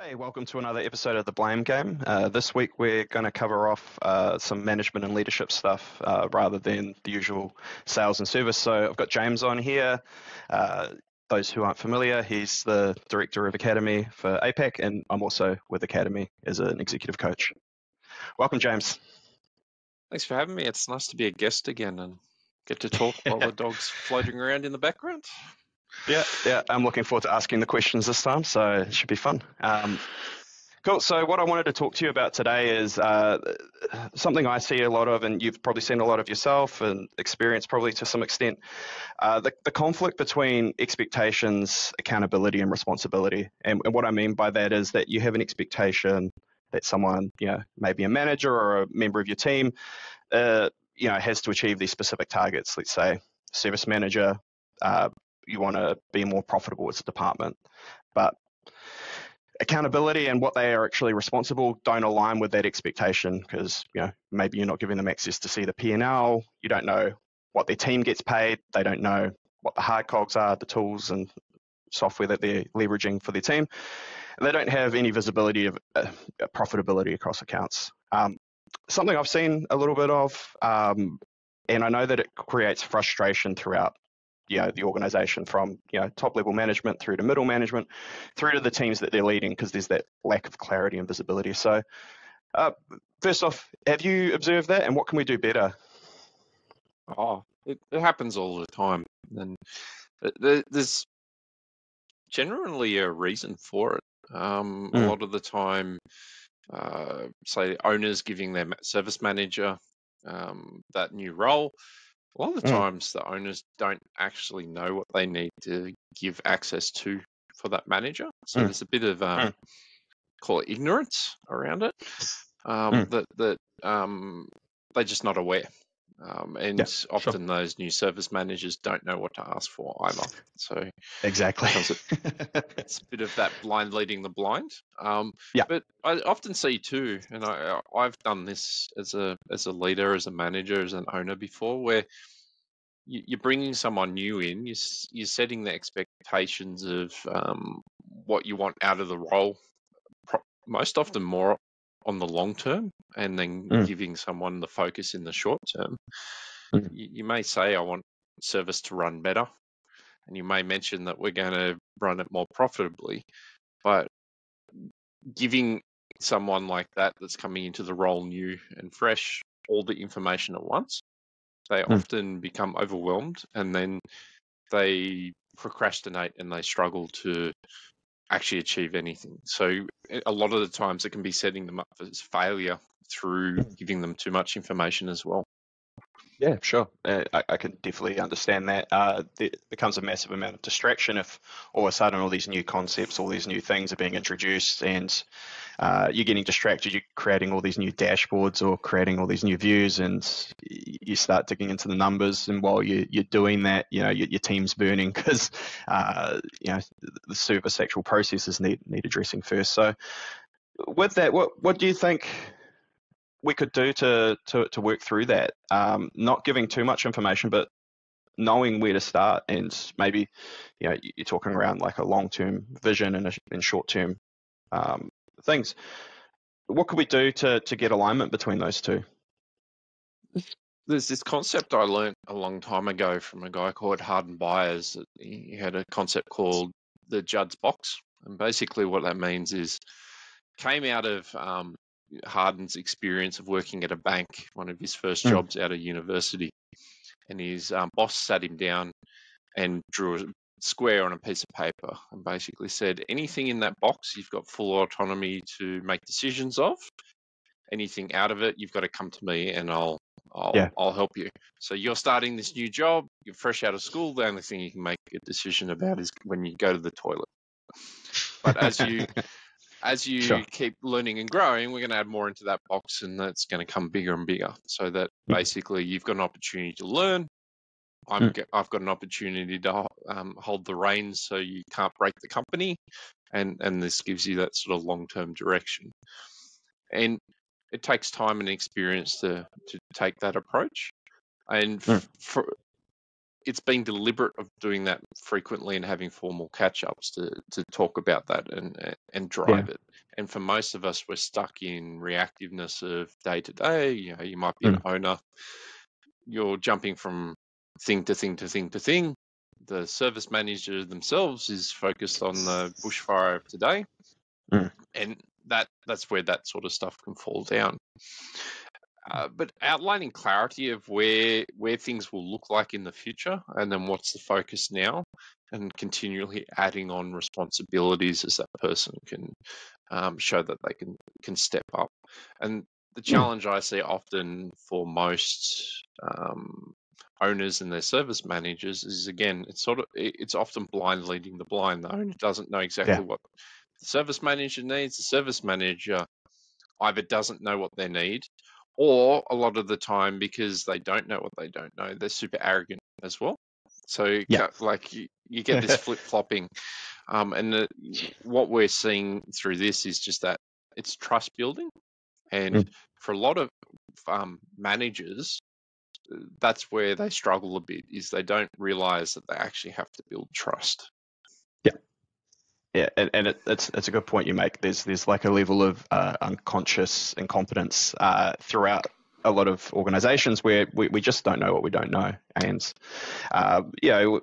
Hey, welcome to another episode of The Blame Game. This week we're going to cover off some management and leadership stuff rather than the usual sales and service. So I've got James on here. Those who aren't familiar, he's the Director of Academy for APAC, and I'm also with Academy as an executive coach. Welcome, James. Thanks for having me. It's nice to be a guest again and get to talk while the dog's floating around in the background. Yeah, I'm looking forward to asking the questions this time, so it should be fun. Cool. So what I wanted to talk to you about today is something I see a lot of, and you've probably seen a lot of yourself and experienced probably to some extent, the conflict between expectations, accountability, and responsibility. And what I mean by that is that you have an expectation that someone, maybe a manager or a member of your team, has to achieve these specific targets. Let's say service manager, you want to be more profitable as a department, but accountability and what they are actually responsible don't align with that expectation because maybe you're not giving them access to see the P&L. You don't know what their team gets paid. They don't know what the hard cogs are, the tools and software that they're leveraging for their team. And they don't have any visibility of profitability across accounts. Something I've seen a little bit of, and I know that it creates frustration throughout the organization, from top level management through to middle management through to the teams that they're leading, because there's that lack of clarity and visibility. So first off, have you observed that, and what can we do better? It happens all the time, and there's generally a reason for it. A lot of the time, say owners giving their service manager that new role. A lot of the times the owners don't actually know what they need to give access to for that manager. So there's a bit of call it ignorance around it, that they're just not aware. Often those new service managers don't know what to ask for either. So exactly, it's a bit of that blind leading the blind. But I often see too, and I've done this as a leader, as a manager, as an owner before, where you're bringing someone new in, you're setting the expectations of what you want out of the role, most often more on the long term, and then giving someone the focus in the short term. You may say, I want service to run better, and you may mention that we're going to run it more profitably, but giving someone like that that's coming into the role new and fresh all the information at once, they often become overwhelmed, and then they procrastinate and they struggle to actually achieve anything. So a lot of the times it can be setting them up for failure through giving them too much information as well. Yeah, sure. I can definitely understand that. There becomes a massive amount of distraction if all of a sudden all these new concepts, all these new things are being introduced, and you're getting distracted. You're creating all these new dashboards or creating all these new views, and you start digging into the numbers. And while you're doing that, your team's burning because the service actual processes need addressing first. So with that, what do you think we could do to work through that? Not giving too much information, but knowing where to start, and maybe you're talking around like a long-term vision and short-term things. What could we do to get alignment between those two? There's this concept I learned a long time ago from a guy called Harden Byers. He had a concept called the Judd's box, and basically what that means is came out of Harden's experience of working at a bank, one of his first jobs out of university, and his boss sat him down and drew a square on a piece of paper and basically said, anything in that box you've got full autonomy to make decisions of. Anything out of it, you've got to come to me and I'll help you. So you're starting this new job, you're fresh out of school, the only thing you can make a decision about is when you go to the toilet. But as you keep learning and growing, we're going to add more into that box, and that's going to come bigger and bigger, so that basically you've got an opportunity to learn. I've got an opportunity to hold the reins so you can't break the company, and this gives you that sort of long-term direction. And it takes time and experience to take that approach. And it's been deliberate of doing that frequently and having formal catch-ups to talk about that and drive it. And for most of us, we're stuck in reactiveness of day to day. You might be an owner. You're jumping from thing to thing to thing to thing. The service manager themselves is focused on the bushfire of today. And that's where that sort of stuff can fall down. But outlining clarity of where things will look like in the future, and then what's the focus now, and continually adding on responsibilities as that person can show that they can step up. And the challenge I see often for most owners and their service managers is, again, it's often blind leading the blind. The owner doesn't know exactly what the service manager needs. The service manager either doesn't know what they need, or a lot of the time, because they don't know what they don't know, they're super arrogant as well. So you get this flip-flopping. And what we're seeing through this is just that it's trust building. And for a lot of managers, that's where they struggle a bit, is they don't realize that they actually have to build trust. Yeah, and it's a good point you make. There's like a level of unconscious incompetence throughout a lot of organizations where we just don't know what we don't know, and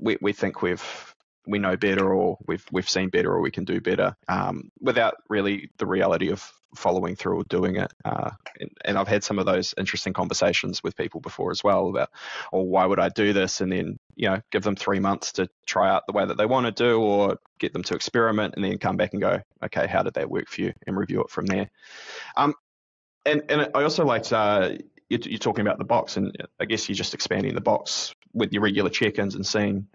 we think we know better, or we've seen better, or we can do better, without really the reality of following through or doing it. And I've had some of those interesting conversations with people before as well about, why would I do this? And then, give them 3 months to try out the way that they want to do, or get them to experiment, and then come back and go, okay, how did that work for you? And review it from there. And I also liked you're talking about the box, and I guess you're just expanding the box with your regular check-ins and seeing.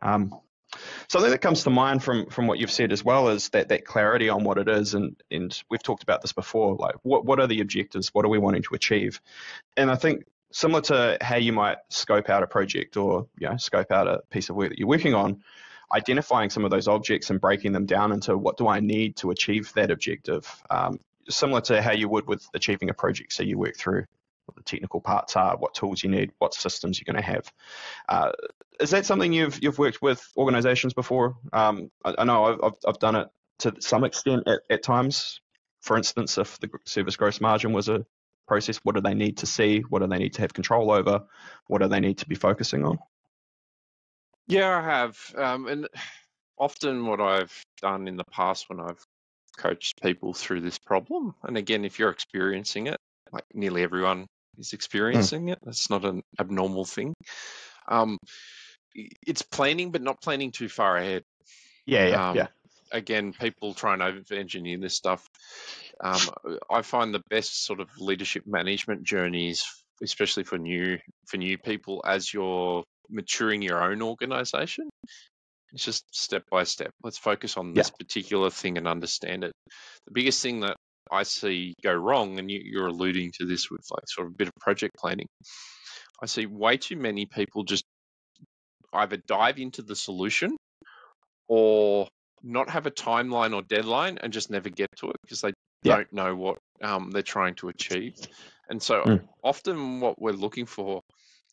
Something that comes to mind from what you've said as well is that clarity on what it is, and we've talked about this before, like what are the objectives, what are we wanting to achieve? And I think similar to how you might scope out a project, or scope out a piece of work that you're working on, identifying some of those objects and breaking them down into what do I need to achieve that objective, similar to how you would with achieving a project. So you work through what the technical parts are, what tools you need, what systems you're going to have. Is that something you've worked with organizations before? I know I've done it to some extent at times. For instance, if the service gross margin was a process, what do they need to see? What do they need to have control over? What do they need to be focusing on? Yeah, I have. And often what I've done in the past when I've coached people through this problem, and again, if you're experiencing it, like nearly everyone is experiencing it, that's not an abnormal thing. It's planning, but not planning too far ahead. Yeah. Again, people try and over-engineer this stuff. I find the best sort of leadership management journeys, especially for new people, as you're maturing your own organization, it's just step by step. Let's focus on this particular thing and understand it. The biggest thing that I see go wrong, and you're alluding to this with like sort of a bit of project planning, I see way too many people just either dive into the solution or not have a timeline or deadline and just never get to it because they don't know what they're trying to achieve. And so often what we're looking for,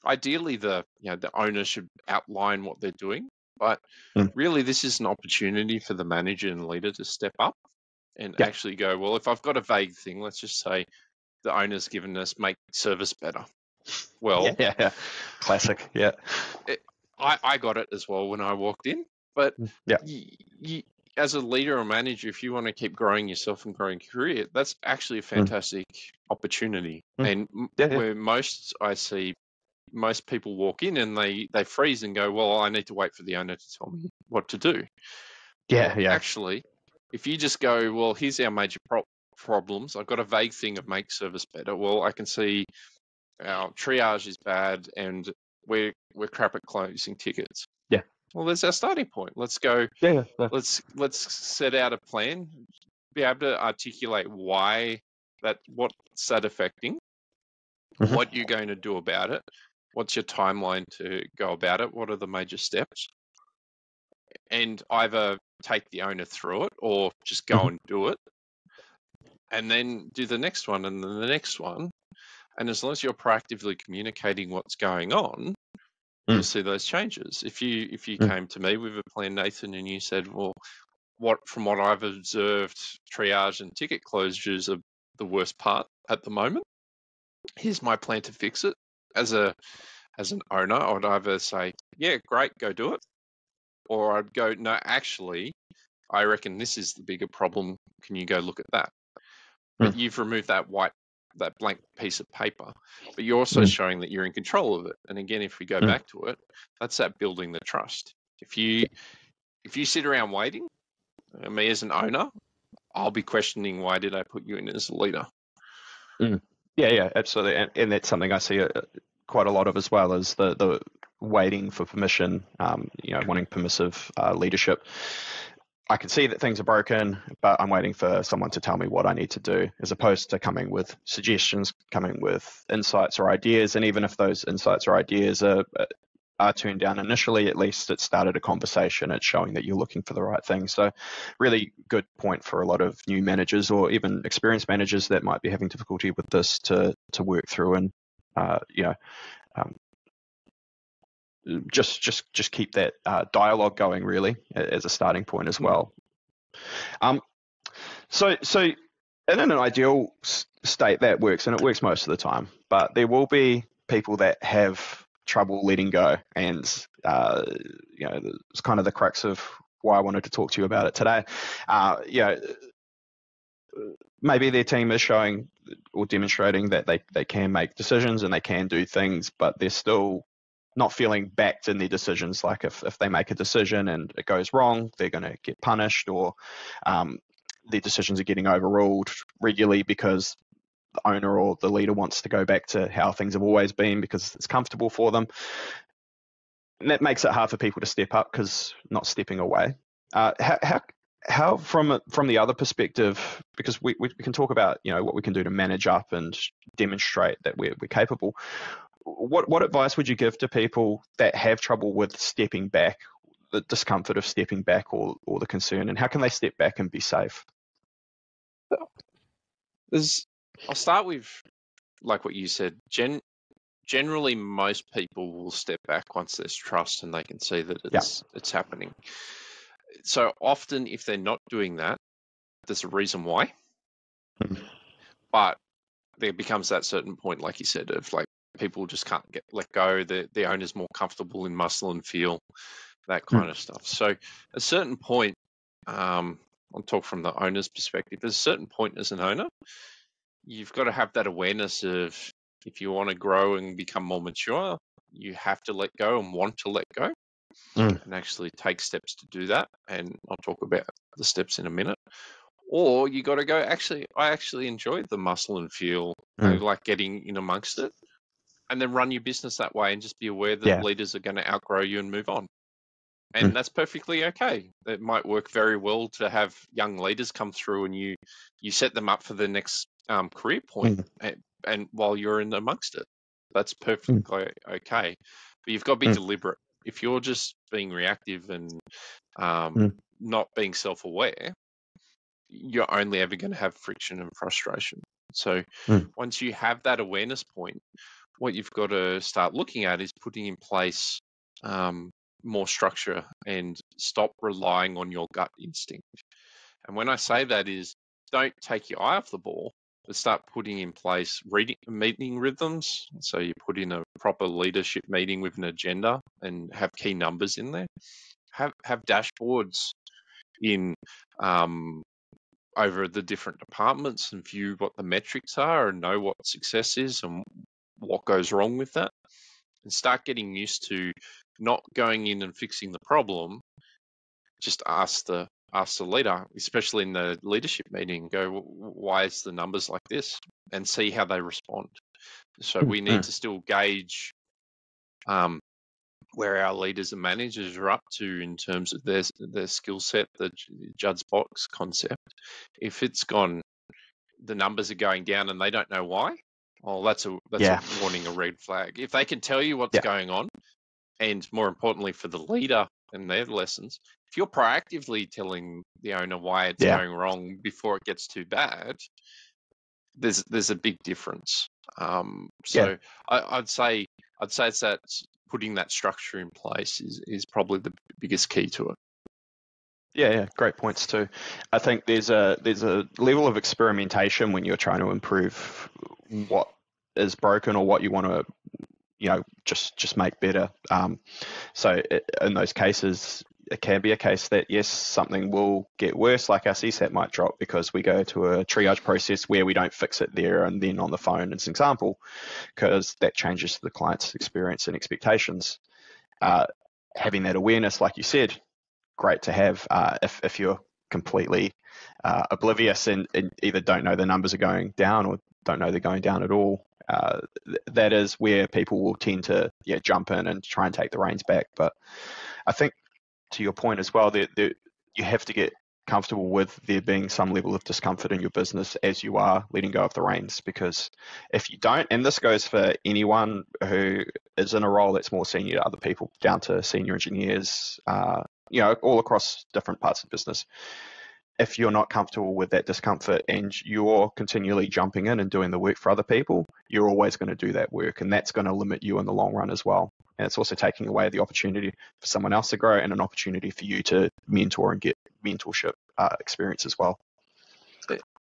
ideally the owner should outline what they're doing, but really this is an opportunity for the manager and leader to step up and actually go, well, if I've got a vague thing, let's just say the owner's given us make service better. Well, classic. I got it as well when I walked in, but you, as a leader or manager, if you want to keep growing yourself and growing your career, that's actually a fantastic opportunity. And where I see most people walk in and they freeze and go, well, I need to wait for the owner to tell me what to do. Actually, if you just go, well, here's our major problems. I've got a vague thing of make service better. Well, I can see our triage is bad and we're crap at closing tickets. Well, there's our starting point. Let's go. Let's set out a plan, be able to articulate what's that affecting, what you're going to do about it, what's your timeline to go about it, what are the major steps, and either take the owner through it or just go and do it, and then do the next one and then the next one. And as long as you're proactively communicating what's going on, you'll see those changes. If you came to me with a plan, Nathan, and you said, well, from what I've observed, triage and ticket closures are the worst part at the moment. Here's my plan to fix it. As an owner, I would either say, yeah, great, go do it. Or I'd go, no, actually, I reckon this is the bigger problem. Can you go look at that? But you've removed that blank piece of paper, but you're also showing that you're in control of it. And again, if we go back to it, that's that building the trust. If you sit around waiting, me as an owner, I'll be questioning, why did I put you in as a leader? Yeah, absolutely. And that's something I see quite a lot of as well, is the waiting for permission, wanting permissive leadership. I can see that things are broken, but I'm waiting for someone to tell me what I need to do, as opposed to coming with suggestions, coming with insights or ideas. And even if those insights or ideas are turned down initially, at least it started a conversation. It's showing that you're looking for the right thing. So really good point for a lot of new managers or even experienced managers that might be having difficulty with this to work through and, just keep that dialogue going, really, as a starting point as well. So in an ideal state that works, and it works most of the time, but there will be people that have trouble letting go, and it's kind of the crux of why I wanted to talk to you about it today. Maybe their team is showing or demonstrating that they can make decisions and they can do things, but they're still not feeling backed in their decisions. Like if they make a decision and it goes wrong, they're going to get punished, or their decisions are getting overruled regularly because the owner or the leader wants to go back to how things have always been because it's comfortable for them. And that makes it hard for people to step up because not stepping away. How from the other perspective, because we can talk about what we can do to manage up and demonstrate that we're capable. What advice would you give to people that have trouble with stepping back, the discomfort of stepping back, or the concern, and how can they step back and be safe? I'll start with, like what you said, generally most people will step back once there's trust and they can see that it's happening. So often if they're not doing that, there's a reason why. But there becomes that certain point, like you said, of like people just can't let go. The owner's more comfortable in muscle and feel, that kind of stuff. So at a certain point, I'll talk from the owner's perspective. There's a certain point as an owner, you've got to have that awareness of, if you want to grow and become more mature, you have to let go and want to let go and actually take steps to do that. And I'll talk about the steps in a minute. Or you got to go, I actually enjoy the muscle and feel. I like getting in amongst it, and then run your business that way and just be aware that leaders are going to outgrow you and move on. And that's perfectly okay. It might work very well to have young leaders come through and you set them up for the next career point and while you're in amongst it. That's perfectly okay. But you've got to be deliberate. If you're just being reactive and not being self-aware, you're only ever going to have friction and frustration. So once you have that awareness point, what you've got to start looking at is putting in place more structure and stop relying on your gut instinct. And when I say that is, don't take your eye off the ball, but start putting in place meeting rhythms. So you put in a proper leadership meeting with an agenda and have key numbers in there. Have dashboards in over the different departments and view what the metrics are and know what success is and what goes wrong with that. And start getting used to not going in and fixing the problem. Just ask the leader, especially in the leadership meeting, go, why is the numbers like this? And see how they respond. So we need to still gauge where our leaders and managers are up to in terms of their skill set, the Judd's box concept. If it's gone, the numbers are going down and they don't know why, well, that's a warning, a red flag. If they can tell you what's going on, and more importantly for the leader and their lessons, if you're proactively telling the owner why it's going wrong before it gets too bad, there's a big difference. So I'd say it's that putting that structure in place is probably the biggest key to it. Yeah, great points too. I think there's a level of experimentation when you're trying to improve what is broken or what you want to, just make better. So in those cases, it can be a case that yes, something will get worse, like our CSAT might drop because we go to a triage process where we don't fix it there and then on the phone as an example, because that changes the client's experience and expectations. Having that awareness, like you said, great to have. If you're completely oblivious and either don't know the numbers are going down or don't know they're going down at all, that is where people will tend to jump in and try and take the reins back. But I think to your point as well, that you have to get comfortable with there being some level of discomfort in your business as you are letting go of the reins, because if you don't, and this goes for anyone who is in a role that's more senior to other people, down to senior engineers, all across different parts of business. If you're not comfortable with that discomfort and you're continually jumping in and doing the work for other people, you're always going to do that work, and that's going to limit you in the long run as well. And it's also taking away the opportunity for someone else to grow and an opportunity for you to mentor and get mentorship experience as well.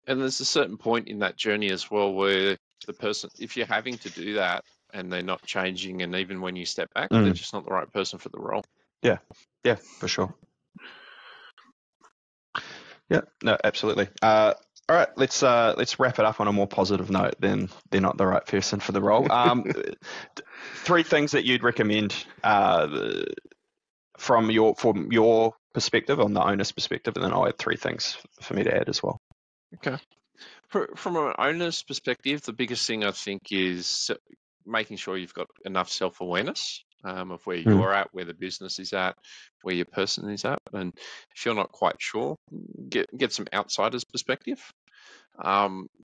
And there's a certain point in that journey as well where the person, if you're having to do that and they're not changing, and even when you step back, they're just not the right person for the role. Yeah, for sure. Yeah, no, absolutely. All right, let's wrap it up on a more positive note. Then they're not the right person for the role. 3 things that you'd recommend from your perspective, on the owner's perspective, and then I'll add 3 things for me to add as well. Okay. From an owner's perspective, the biggest thing I think is making sure you've got enough self-awareness of where you're at, where the business is at, where your person is at, and if you're not quite sure, get some outsider's perspective.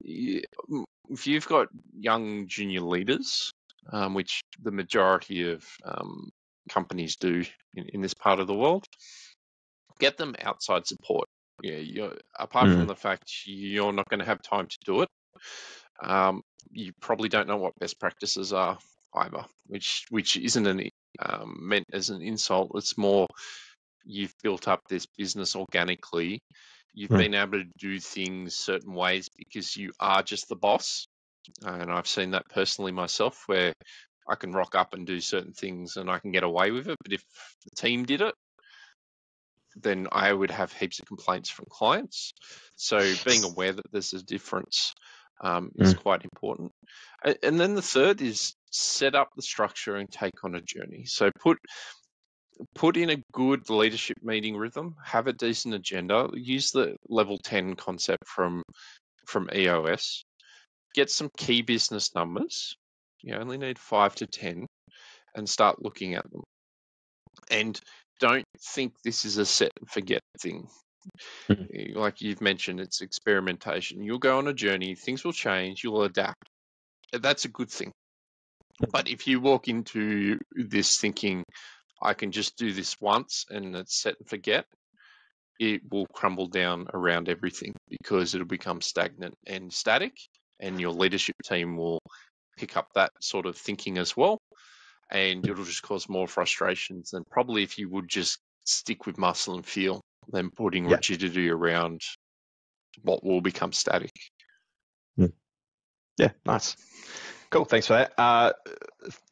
If you've got young junior leaders, which the majority of companies do in this part of the world, get them outside support. Apart from the fact you're not going to have time to do it, you probably don't know what best practices are either, which isn't meant as an insult. It's more, you've built up this business organically. You've been able to do things certain ways because you are just the boss. And I've seen that personally myself, where I can rock up and do certain things and I can get away with it. But if the team did it, then I would have heaps of complaints from clients. So being aware that there's a difference is quite important. And then the third is set up the structure and take on a journey. So put in a good leadership meeting rhythm, have a decent agenda, use the level 10 concept from EOS, get some key business numbers. You only need 5 to 10, and start looking at them. And don't think this is a set and forget thing. Like you've mentioned, it's experimentation. You'll go on a journey, things will change, you'll adapt. That's a good thing. But if you walk into this thinking, I can just do this once and it's set and forget, it will crumble down around everything, because it'll become stagnant and static, and your leadership team will pick up that sort of thinking as well. And it'll just cause more frustrations than probably if you would just stick with muscle and feel than putting rigidity around what will become static. Yeah, nice. Cool, thanks for that. A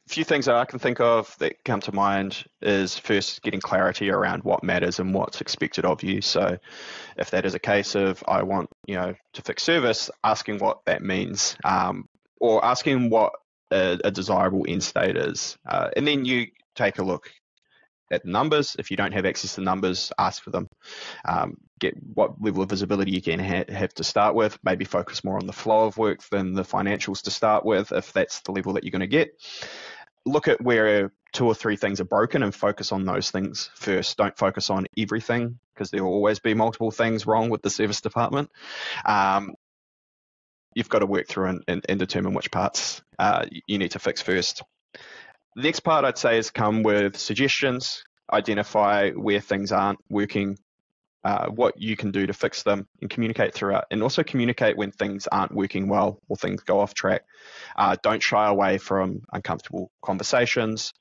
few things that I can think of that come to mind is first getting clarity around what matters and what's expected of you. So if that is a case of I want to fix service, asking what that means, or asking what a desirable end state is. And then you take a look at the numbers. If you don't have access to numbers, ask for them. Get what level of visibility you can have to start with. Maybe focus more on the flow of work than the financials to start with, if that's the level that you're going to get. Look at where 2 or 3 things are broken and focus on those things first. Don't focus on everything, because there will always be multiple things wrong with the service department. You've got to work through and determine which parts you need to fix first. The next part I'd say is come with suggestions. Identify where things aren't working what you can do to fix them, and communicate throughout, and also communicate when things aren't working well or things go off track. Don't shy away from uncomfortable conversations.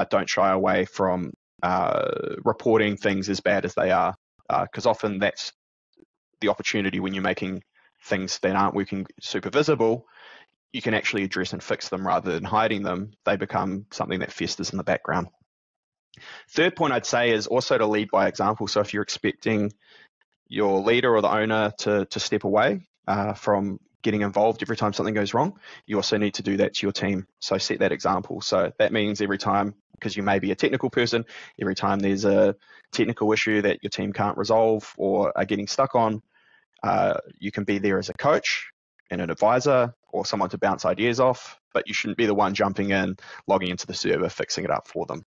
Don't shy away from reporting things as bad as they are, because often that's the opportunity when you're making things that aren't working super visible. You can actually address and fix them rather than hiding them. They become something that festers in the background. Third point I'd say is also to lead by example. So if you're expecting your leader or the owner to step away from getting involved every time something goes wrong, you also need to do that to your team. So set that example. So that means every time, because you may be a technical person, every time there's a technical issue that your team can't resolve or are getting stuck on, you can be there as a coach and an advisor or someone to bounce ideas off, but you shouldn't be the one jumping in, logging into the server, fixing it up for them.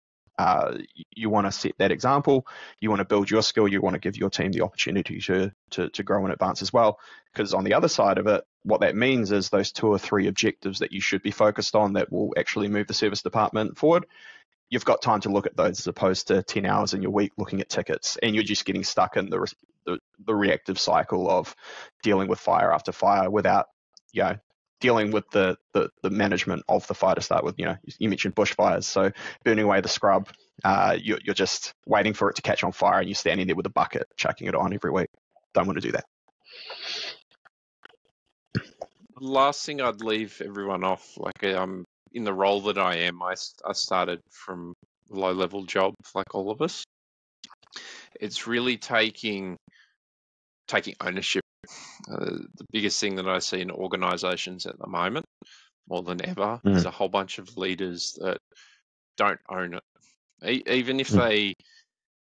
You want to set that example. You want to build your skill. You want to give your team the opportunity to grow and advance as well. Because on the other side of it, what that means is those 2 or 3 objectives that you should be focused on that will actually move the service department forward, you've got time to look at those as opposed to 10 hours in your week looking at tickets, and you're just getting stuck in the reactive cycle of dealing with fire after fire without, dealing with the management of the fire to start with. You mentioned bushfires, so burning away the scrub, you're just waiting for it to catch on fire and you're standing there with a bucket chucking it on every week. Don't want to do that. The last thing I'd leave everyone off, in the role that I am, I started from a low-level job, like all of us. It's really taking ownership. The biggest thing that I see in organisations at the moment, more than ever, is a whole bunch of leaders that don't own it. Even if they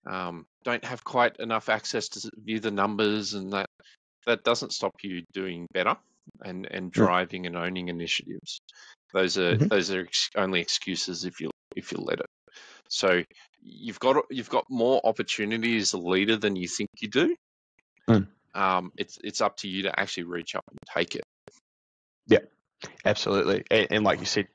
don't have quite enough access to view the numbers, and that doesn't stop you doing better and driving and owning initiatives. Those are only excuses if you let it. So you've got more opportunity as a leader than you think you do. It's up to you to actually reach up and take it. Yeah, absolutely. And like you said,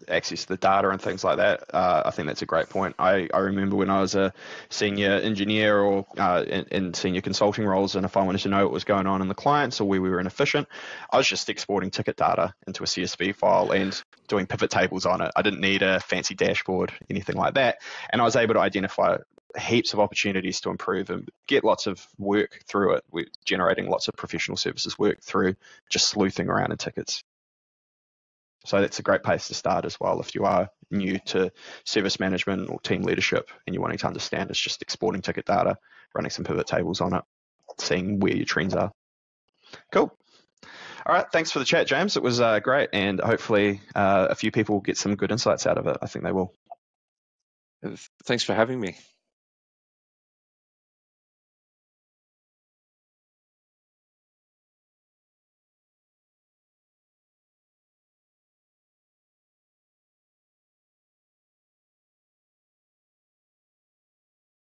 access to the data and things like that. I think that's a great point. I remember when I was a senior engineer or in senior consulting roles, and if I wanted to know what was going on in the clients or where we were inefficient, I was just exporting ticket data into a CSV file and doing pivot tables on it. I didn't need a fancy dashboard, anything like that. And I was able to identify heaps of opportunities to improve and get lots of work through it. We're generating lots of professional services work through just sleuthing around in tickets. So that's a great place to start as well if you are new to service management or team leadership and you're wanting to understand. It's just exporting ticket data, running some pivot tables on it, seeing where your trends are. Cool. All right, thanks for the chat, James. It was great, and hopefully a few people will get some good insights out of it. I think they will. Thanks for having me.